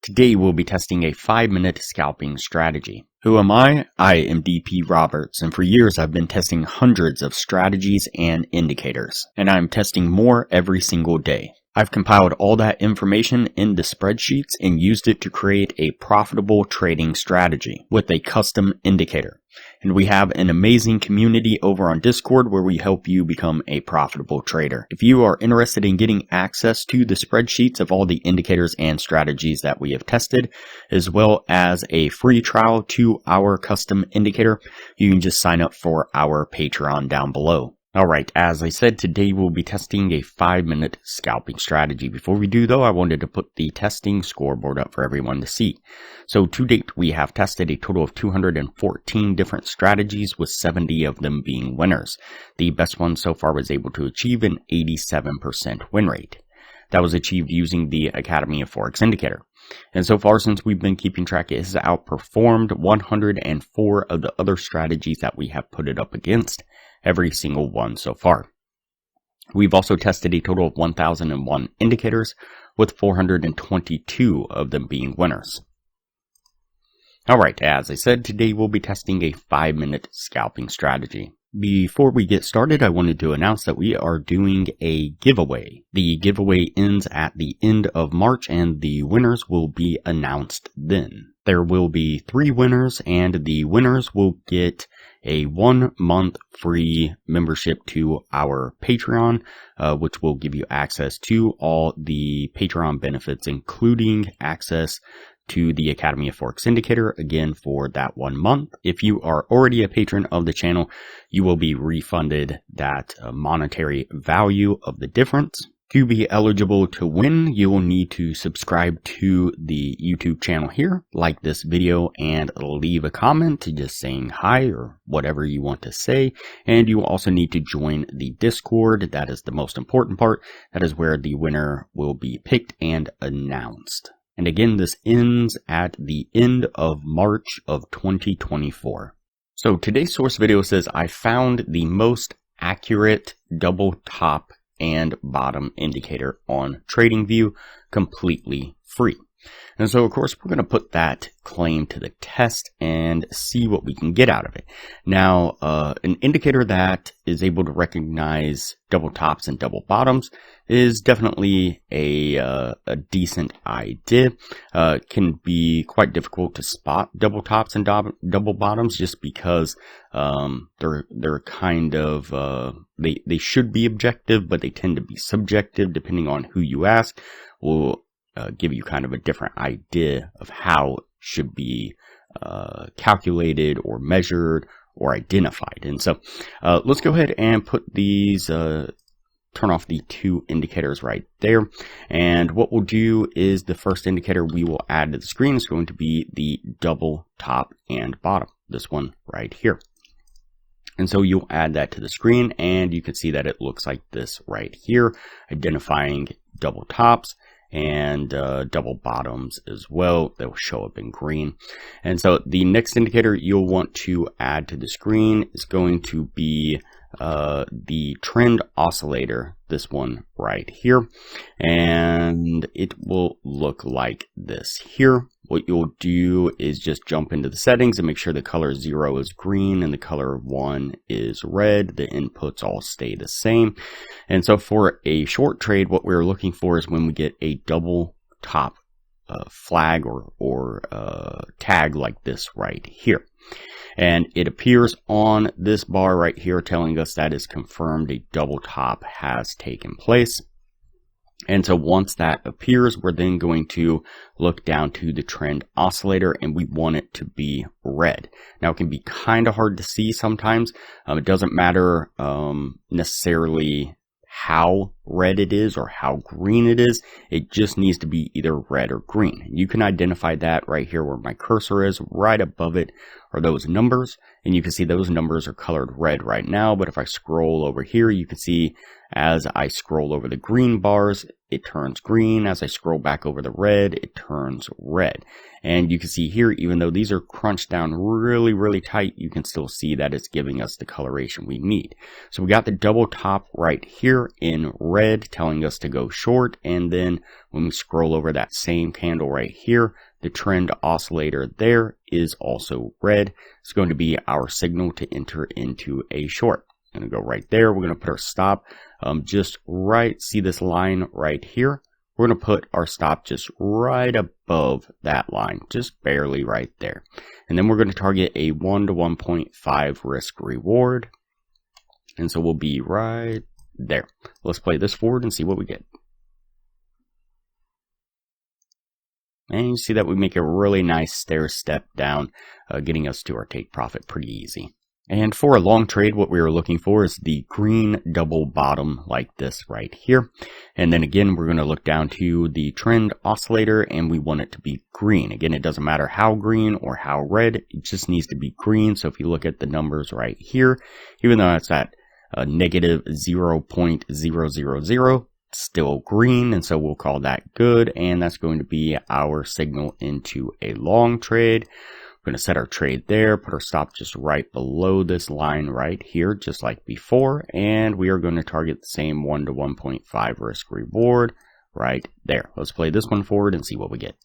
Today we'll be testing a 5-minute scalping strategy. Who am I? I am DP Roberts, and for years I've been testing hundreds of strategies and indicators, and I'm testing more every single day. I've compiled all that information into spreadsheets and used it to create a profitable trading strategy with a custom indicator. And we have an amazing community over on Discord where we help you become a profitable trader. If you are interested in getting access to the spreadsheets of all the indicators and strategies that we have tested, as well as a free trial to our custom indicator, you can just sign up for our Patreon down below. Alright, as I said, today we'll be testing a 5-minute scalping strategy. Before we do though, I wanted to put the testing scoreboard up for everyone to see. So to date, we have tested a total of 214 different strategies, with 70 of them being winners. The best one so far was able to achieve an 87% win rate. That was achieved using the Academy of Forex indicator. And so far, since we've been keeping track, it has outperformed 104 of the other strategies that we have put it up against. Every single one so far. We've also tested a total of 1,001 indicators, with 422 of them being winners. Alright, as I said, today we'll be testing a 5-minute scalping strategy. Before we get started, I wanted to announce that we are doing a giveaway. The giveaway ends at the end of March, and the winners will be announced then. There will be 3 winners, and the winners will get a 1-month free membership to our Patreon, which will give you access to all the Patreon benefits, including access to the Academy of Forex indicator, again for that 1 month. If you are already a patron of the channel, you will be refunded that monetary value of the difference. To be eligible to win, you will need to subscribe to the YouTube channel here, like this video, and leave a comment just saying hi or whatever you want to say. And you will also need to join the Discord. That is the most important part. That is where the winner will be picked and announced. And again, this ends at the end of March of 2024. So today's source video says, I found the most accurate double top and bottom indicator on Tradingview completely free. And so of course we're going to put that claim to the test and see what we can get out of it. Now an indicator that is able to recognize double tops and double bottoms is definitely a decent idea. Can be quite difficult to spot double tops and double bottoms just because they're kind of they should be objective, but they tend to be subjective depending on who you ask. Will give you kind of a different idea of how it should be calculated or measured or identified. And so let's go ahead and put these, turn off the 2 indicators right there. And what we'll do is the first indicator we will add to the screen is going to be the double top and bottom, this one right here. And so you'll add that to the screen, and you can see that it looks like this right here, identifying double tops and double bottoms as well. They'll show up in green. And so the next indicator you'll want to add to the screen is going to be the trend oscillator, this one right here, and it will look like this here. What you'll do is just jump into the settings and make sure the color 0 is green and the color 1 is red. The inputs all stay the same. And so for a short trade, what we're looking for is when we get a double top flag or tag like this right here. And it appears on this bar right here telling us that is confirmed a double top has taken place. And so once that appears, we're then going to look down to the trend oscillator, and we want it to be red. Now, it can be kind of hard to see sometimes. It doesn't matter necessarily how red it is or how green it is. It just needs to be either red or green. You can identify that right here where my cursor is. Right above it are those numbers, and you can see those numbers are colored red right now. But if I scroll over here, you can see as I scroll over the green bars, it turns green. As I scroll back over the red, it turns red. And you can see here, even though these are crunched down really, really tight, you can still see that it's giving us the coloration we need. So we got the double top right here in red telling us to go short. And then When we scroll over that same candle right here, the trend oscillator there is also red. It's going to be our signal to enter into a short. I'm going to go right there. We're going to put our stop just right. See this line right here? We're going to put our stop just right above that line, just barely right there. And then we're going to target a 1 to 1.5 risk reward. And so we'll be right there. Let's play this forward and see what we get. And you see that we make a really nice stair step down, getting us to our take profit pretty easy. And for a long trade, what we are looking for is the green double bottom like this right here. And then again, we're going to look down to the trend oscillator and we want it to be green. Again, it doesn't matter how green or how red, it just needs to be green. So if you look at the numbers right here, even though it's at negative 0.000, still green. And so we'll call that good. And that's going to be our signal into a long trade. We're going to set our trade there, put our stop just right below this line right here, just like before. And we are going to target the same 1 to 1.5 risk reward right there. Let's play this one forward and see what we get.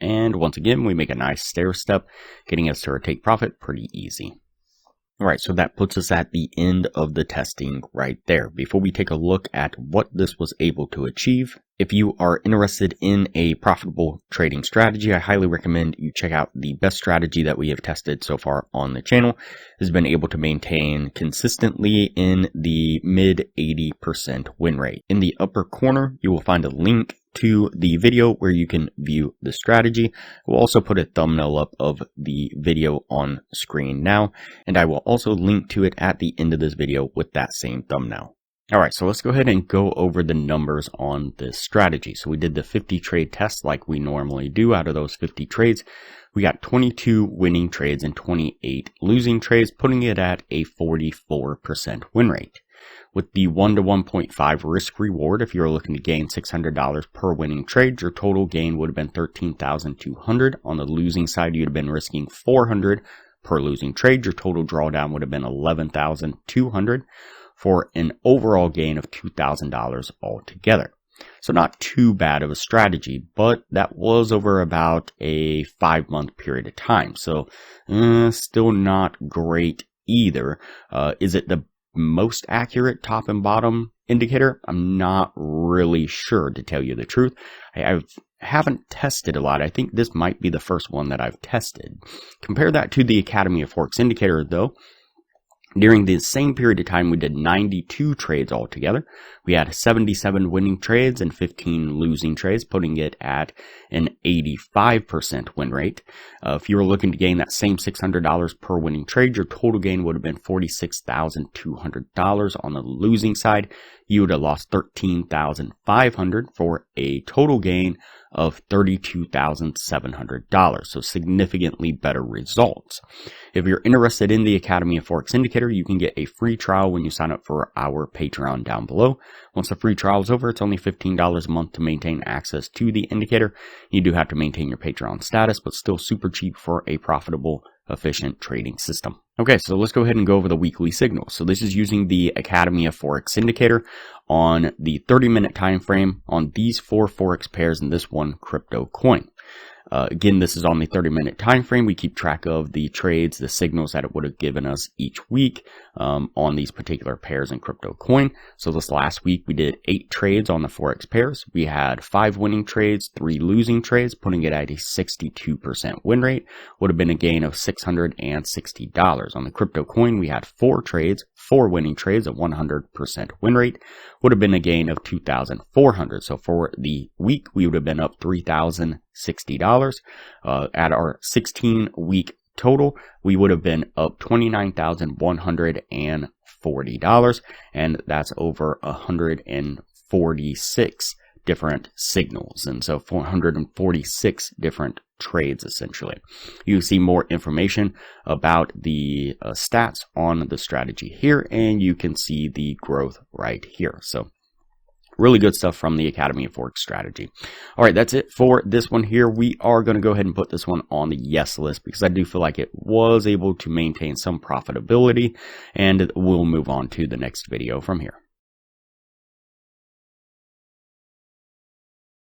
And once again, we make a nice stair step, getting us to our take profit pretty easy. All right, so that puts us at the end of the testing right there. Before we take a look at what this was able to achieve, if you are interested in a profitable trading strategy, I highly recommend you check out the best strategy that we have tested so far on the channel. It has been able to maintain consistently in the mid 80% win rate. In the upper corner, you will find a link to the video where you can view the strategy. We'll also put a thumbnail up of the video on screen now, and I will also link to it at the end of this video with that same thumbnail. Alright, so let's go ahead and go over the numbers on this strategy. So we did the 50 trade test like we normally do. Out of those 50 trades, we got 22 winning trades and 28 losing trades, putting it at a 44% win rate. With the 1 to 1.5 risk reward, if you're looking to gain $600 per winning trade, your total gain would have been $13,200. On the losing side, you'd have been risking $400 per losing trade. Your total drawdown would have been $11,200 for an overall gain of $2,000 altogether. So not too bad of a strategy, but that was over about a 5-month period of time. So still not great either. Is it the most accurate top and bottom indicator? I'm not really sure, to tell you the truth. I haven't tested a lot. I think this might be the first one that I've tested. Compare that to the Academy of Forex indicator though. During the same period of time, we did 92 trades altogether. We had 77 winning trades and 15 losing trades, putting it at an 85% win rate. If you were looking to gain that same $600 per winning trade, your total gain would have been $46,200. On the losing side, you would have lost $13,500 for a total gain of $32,700. So significantly better results. If you're interested in the Academy of Forex indicator, you can get a free trial when you sign up for our Patreon down below. Once the free trial is over, it's only $15 a month to maintain access to the indicator. You do have to maintain your Patreon status, but still super cheap for a profitable, efficient trading system. Okay, so let's go ahead and go over the weekly signals. So this is using the Academy of Forex indicator on the 30-minute time frame on these 4 Forex pairs and this one crypto coin. Again, this is on the 30-minute time frame. We keep track of the trades, the signals that it would have given us each week on these particular pairs in crypto coin. So this last week, we did 8 trades on the Forex pairs. We had 5 winning trades, 3 losing trades, putting it at a 62% win rate. Would have been a gain of $660. On the crypto coin, we had 4 trades, 4 winning trades, a 100% win rate. Would have been a gain of $2,400. So for the week, we would have been up $3,060. At our 16-week total, we would have been up $29,140, and that's over 146 different signals, and so 446 different trades essentially. You see more information about the stats on the strategy here, and you can see the growth right here. So really good stuff from the Academy of Forex strategy. All right, that's it for this one here. We are going to go ahead and put this one on the yes list because I do feel like it was able to maintain some profitability, and we'll move on to the next video from here.